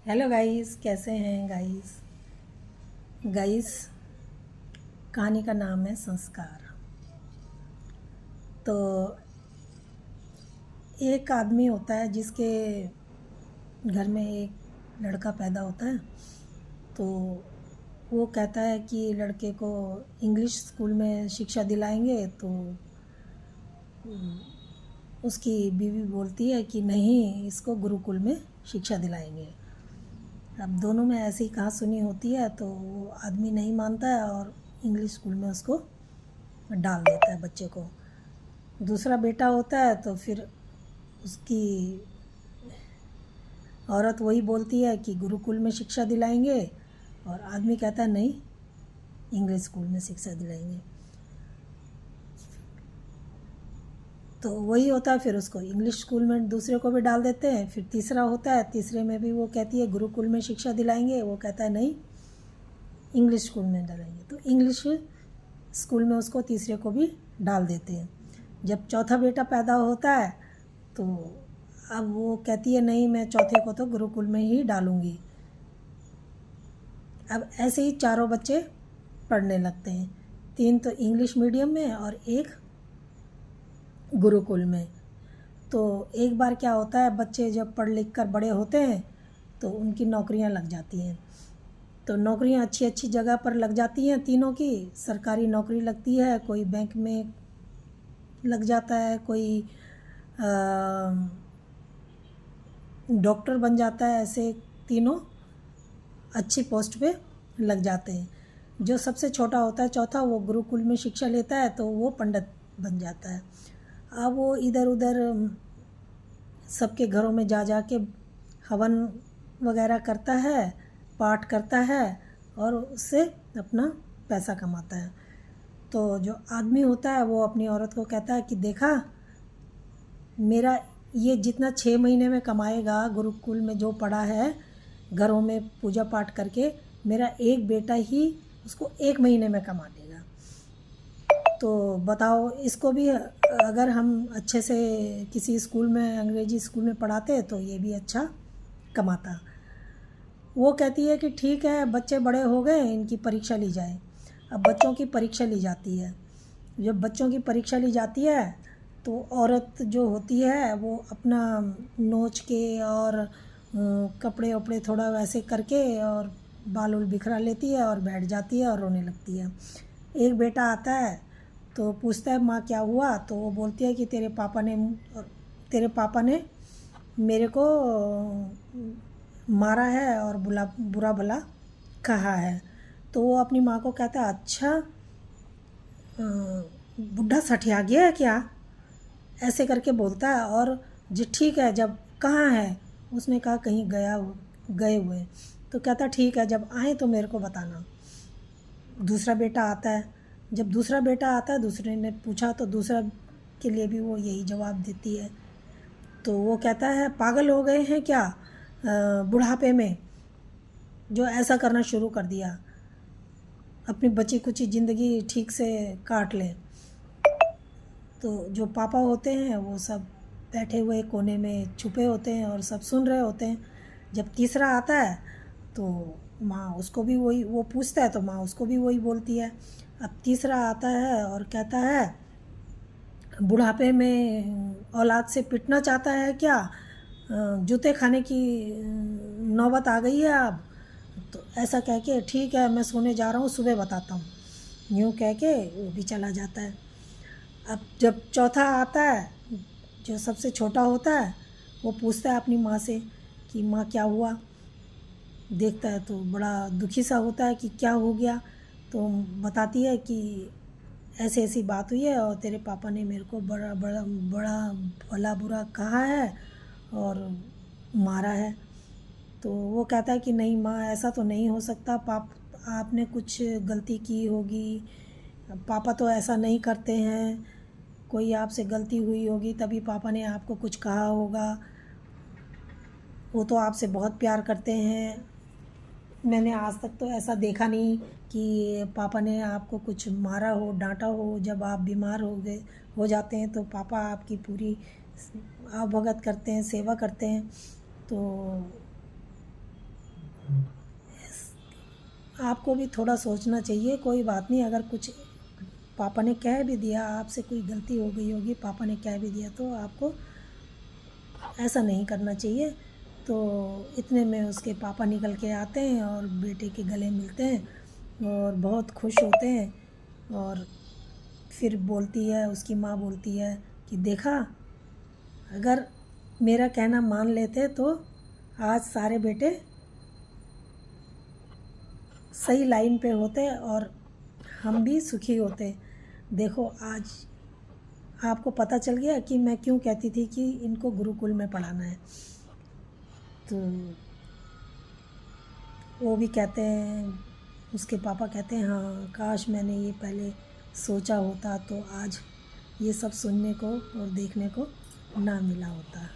Hello guys, कैसे हैं guys. Guys, कहानी का नाम है संस्कार। तो एक आदमी होता है जिसके घर में एक लड़का पैदा होता है। तो वो कहता है कि लड़के को इंग्लिश स्कूल में शिक्षा दिलाएंगे। तो उसकी बीवी बोलती है कि नहीं, इसको गुरुकुल में शिक्षा दिलाएंगे। अब दोनों में ऐसी कहा सुनी होती है, तो वो आदमी नहीं मानता है और इंग्लिश स्कूल में उसको डाल देता है बच्चे को। दूसरा बेटा होता है तो फिर उसकी औरत वही बोलती है कि गुरुकुल में शिक्षा दिलाएंगे, और आदमी कहता है नहीं, इंग्लिश स्कूल में शिक्षा दिलाएंगे। तो वही होता है, फिर उसको इंग्लिश स्कूल में दूसरे को भी डाल देते हैं। फिर तीसरा होता है, तीसरे में भी वो कहती है गुरुकुल में शिक्षा दिलाएंगे, वो कहता है नहीं, इंग्लिश स्कूल में डालेंगे। तो इंग्लिश स्कूल में उसको तीसरे को भी डाल देते हैं। जब चौथा बेटा पैदा होता है तो अब वो कहती है नहीं, मैं चौथे को तो गुरुकुल में ही डालूंगी। अब ऐसे ही चारों बच्चे पढ़ने लगते हैं, 3 तो इंग्लिश मीडियम में और एक गुरुकुल में। तो एक बार क्या होता है, बच्चे जब पढ़ लिख कर बड़े होते हैं तो उनकी नौकरियां लग जाती हैं। तो नौकरियां अच्छी अच्छी जगह पर लग जाती हैं, तीनों की सरकारी नौकरी लगती है। कोई बैंक में लग जाता है, कोई डॉक्टर बन जाता है। ऐसे तीनों अच्छी पोस्ट पे लग जाते हैं। जो सबसे छोटा होता है, चौथा, वो गुरुकुल में शिक्षा लेता है तो वो पंडित बन जाता है। अब वो इधर उधर सबके घरों में जा जा के हवन वगैरह करता है, पाठ करता है और उससे अपना पैसा कमाता है। तो जो आदमी होता है वो अपनी औरत को कहता है कि देखा, मेरा ये जितना 6 महीने में कमाएगा गुरुकुल में जो पढ़ा है, घरों में पूजा पाठ करके, मेरा एक बेटा ही उसको 1 महीने में कमा देगा। तो बताओ, इसको भी अगर हम अच्छे से किसी स्कूल में, अंग्रेजी स्कूल में पढ़ाते तो ये भी अच्छा कमाता। वो कहती है कि ठीक है, बच्चे बड़े हो गए, इनकी परीक्षा ली जाए। अब बच्चों की परीक्षा ली जाती है। जब बच्चों की परीक्षा ली जाती है तो औरत जो होती है वो अपना नोच के और कपड़े वपड़े थोड़ा वैसे करके और बाल उल बिखरा लेती है और बैठ जाती है और रोने लगती है। एक बेटा आता है तो पूछता है माँ क्या हुआ। तो वो बोलती है कि तेरे पापा ने मेरे को मारा है और बुरा भला कहा है। तो वो अपनी माँ को कहता है अच्छा, बुढ़ा सठिया गया है क्या, ऐसे करके बोलता है। और जी ठीक है, जब कहाँ है, उसने कहा कहीं गए हुए। तो कहता ठीक है, जब आए तो मेरे को बताना। दूसरा बेटा आता है। जब दूसरा बेटा आता है, दूसरे ने पूछा तो दूसरा के लिए भी वो यही जवाब देती है। तो वो कहता है पागल हो गए हैं क्या, बुढ़ापे में जो ऐसा करना शुरू कर दिया, अपनी बची कुची ज़िंदगी ठीक से काट लें। तो जो पापा होते हैं वो सब बैठे हुए कोने में छुपे होते हैं और सब सुन रहे होते हैं। जब तीसरा आता है तो माँ उसको भी वही, वो पूछता है तो माँ उसको भी वही बोलती है। अब तीसरा आता है और कहता है बुढ़ापे में औलाद से पिटना चाहता है क्या, जूते खाने की नौबत आ गई है अब। तो ऐसा कह के ठीक है, मैं सोने जा रहा हूँ, सुबह बताता हूँ, यूँ कह के वो भी चला जाता है। अब जब चौथा आता है, जो सबसे छोटा होता है, वो पूछता है अपनी माँ से कि माँ क्या हुआ। देखता है तो बड़ा दुखी सा होता है कि क्या हो गया। तो बताती है कि ऐसे ऐसी बात हुई है और तेरे पापा ने मेरे को बड़ा बड़ा बड़ा भला बुरा कहा है और मारा है। तो वो कहता है कि नहीं माँ, ऐसा तो नहीं हो सकता, आपने कुछ गलती की होगी, पापा तो ऐसा नहीं करते हैं, कोई आपसे गलती हुई होगी तभी पापा ने आपको कुछ कहा होगा, वो तो आपसे बहुत प्यार करते हैं। मैंने आज तक तो ऐसा देखा नहीं कि पापा ने आपको कुछ मारा हो, डांटा हो। जब आप बीमार हो जाते हैं तो पापा आपकी पूरी आवभगत करते हैं, सेवा करते हैं। तो आपको भी थोड़ा सोचना चाहिए। कोई बात नहीं, अगर कुछ पापा ने कह भी दिया, आपसे कोई गलती हो गई होगी, पापा ने कह भी दिया, तो आपको ऐसा नहीं करना चाहिए। तो इतने में उसके पापा निकल के आते हैं और बेटे के गले मिलते हैं और बहुत खुश होते हैं। और फिर बोलती है, उसकी माँ बोलती है कि देखा, अगर मेरा कहना मान लेते तो आज सारे बेटे सही लाइन पे होते और हम भी सुखी होते। देखो आज आपको पता चल गया कि मैं क्यों कहती थी कि इनको गुरुकुल में पढ़ाना है। तो वो भी कहते हैं, उसके पापा कहते हैं हाँ, काश मैंने ये पहले सोचा होता तो आज ये सब सुनने को और देखने को ना मिला होता।